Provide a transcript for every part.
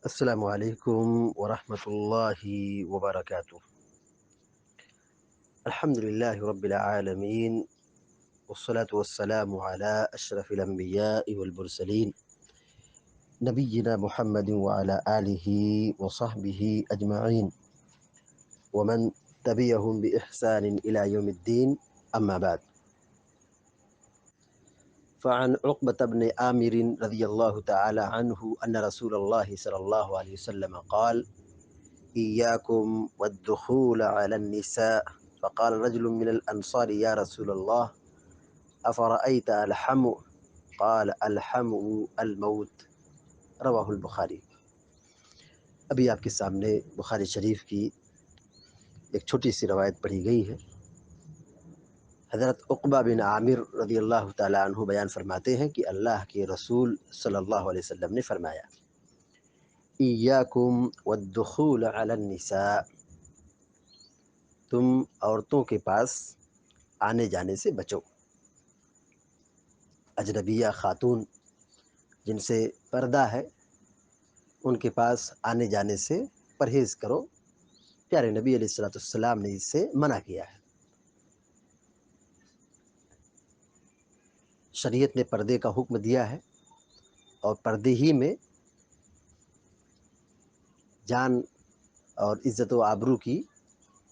السلام عليكم ورحمة الله وبركاته. الحمد لله رب العالمين، والصلاة والسلام على أشرف الأنبياء والمرسلين نبينا محمد وعلى آله وصحبه أجمعين ومن تبعهم بإحسان إلى يوم الدين، أما بعد. فعن عقبة بن عامر رضي الله تعالى عنه أن رسول الله صلى الله عليه وسلم قال: إياكم والدخول على النساء. فقال رجل من الأنصار: يا رسول الله، أفرأيت الحمو؟ قال: الحمو الموت. رواہ البخاری۔ ابھی آپ کے سامنے بخاری شریف کی ایک چھوٹی سی روایت پڑھی گئی ہے۔ حضرت عقبہ بن عامر رضی اللہ تعالیٰ عنہ بیان فرماتے ہیں کہ اللہ کے رسول صلی اللہ علیہ وسلم نے فرمایا: ایاکم والدخول علی النساء، تم عورتوں کے پاس آنے جانے سے بچو۔ اجنبیہ خاتون جن سے پردہ ہے ان کے پاس آنے جانے سے پرہیز کرو۔ پیارے نبی علیہ السلام نے اس سے منع کیا ہے۔ شریعت نے پردے کا حکم دیا ہے اور پردے ہی میں جان اور عزت و آبرو کی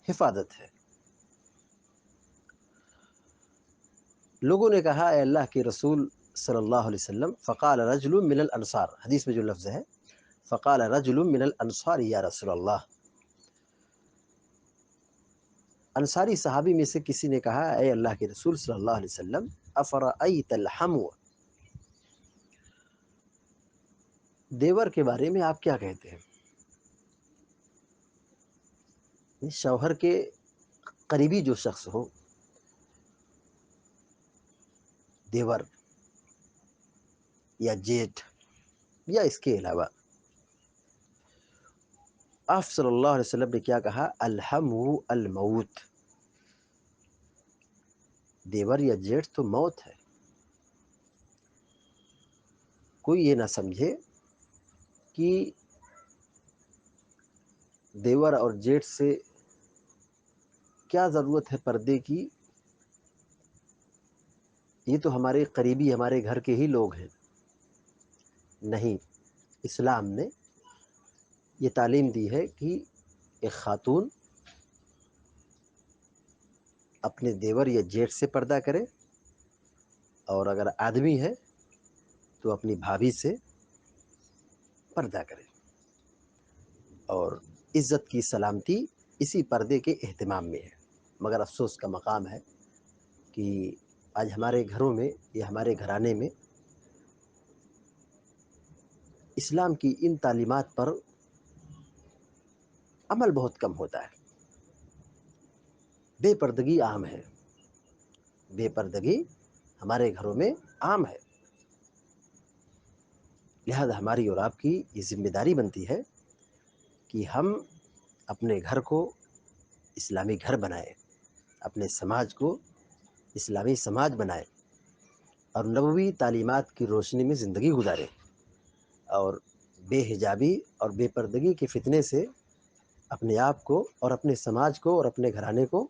حفاظت ہے۔ لوگوں نے کہا: اے اللہ کے رسول صلی اللہ علیہ وسلم، فقال رجل من الانصار، حدیث میں جو لفظ ہے فقال رجل من الانصار یا رسول اللہ، انصاری صحابی میں سے کسی نے کہا: اے اللہ کے رسول صلی اللہ علیہ وسلم، افرأیت الحمو، دیور کے بارے میں آپ کیا کہتے ہیں؟ شوہر کے قریبی جو شخص ہو، دیور یا جیٹھ یا اس کے علاوہ، آپ صلی اللہ علیہ وسلم نے کیا کہا؟ الحمو الموت، دیور یا جیٹھ تو موت ہے۔ کوئی یہ نہ سمجھے کہ دیور اور جیٹھ سے کیا ضرورت ہے پردے کی، یہ تو ہمارے قریبی، ہمارے گھر کے ہی لوگ ہیں۔ نہیں، اسلام نے یہ تعلیم دی ہے کہ ایک خاتون اپنے دیور یا جیٹھ سے پردہ کرے، اور اگر آدمی ہے تو اپنی بھابھی سے پردہ کرے، اور عزت کی سلامتی اسی پردے کے اہتمام میں ہے۔ مگر افسوس کا مقام ہے کہ آج ہمارے گھروں میں یا ہمارے گھرانے میں اسلام کی ان تعلیمات پر عمل بہت کم ہوتا ہے۔ بے پردگی عام ہے، بے پردگی ہمارے گھروں میں عام ہے۔ لہذا ہماری اور آپ کی یہ ذمہ داری بنتی ہے کہ ہم اپنے گھر کو اسلامی گھر بنائیں، اپنے سماج کو اسلامی سماج بنائیں، اور نبوی تعلیمات کی روشنی میں زندگی گزاریں، اور بے حجابی اور بے پردگی کے فتنے سے اپنے آپ کو اور اپنے سماج کو اور اپنے گھرانے کو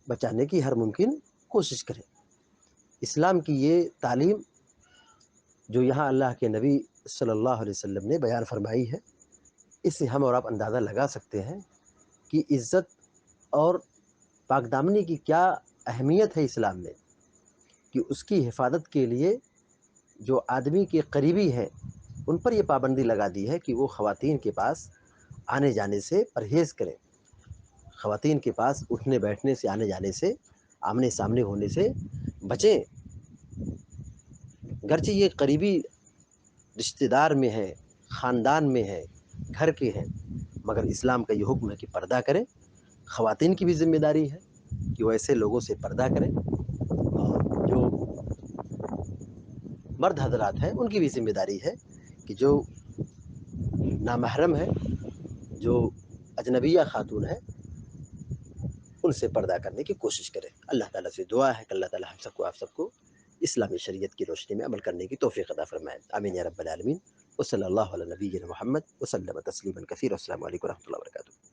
بچانے کی ہر ممکن کوشش کریں۔ اسلام کی یہ تعلیم جو یہاں اللہ کے نبی صلی اللہ علیہ وسلم نے بیان فرمائی ہے، اس سے ہم اور آپ اندازہ لگا سکتے ہیں کہ عزت اور پاک دامنی کی کیا اہمیت ہے اسلام میں، کہ اس کی حفاظت کے لیے جو آدمی کے قریبی ہیں ان پر یہ پابندی لگا دی ہے کہ وہ خواتین کے پاس آنے جانے سے پرہیز کریں، خواتین کے پاس اٹھنے بیٹھنے سے، آنے جانے سے، آمنے سامنے ہونے سے بچیں۔ گرچہ یہ قریبی رشتہ دار میں ہے، خاندان میں ہے، گھر کے ہیں، مگر اسلام کا یہ حکم ہے کہ پردہ کریں۔ خواتین کی بھی ذمہ داری ہے کہ وہ ایسے لوگوں سے پردہ کریں، اور جو مرد حضرات ہیں ان کی بھی ذمہ داری ہے کہ جو نامحرم ہے، جو اجنبیہ خاتون ہے، ان سے پردہ کرنے کی کوشش کریں۔ اللہ تعالیٰ سے دعا ہے کہ اللہ تعالیٰ ہم سب کو، آپ سب کو اسلامی شریعت کی روشنی میں عمل کرنے کی توفیق عطا فرمائے۔ آمین یا رب العالمین۔ وصلی اللہ علی نبینا محمد وسلم تسلیما کثیرا. السلام علیکم و رحمۃ اللہ وبرکاتہ.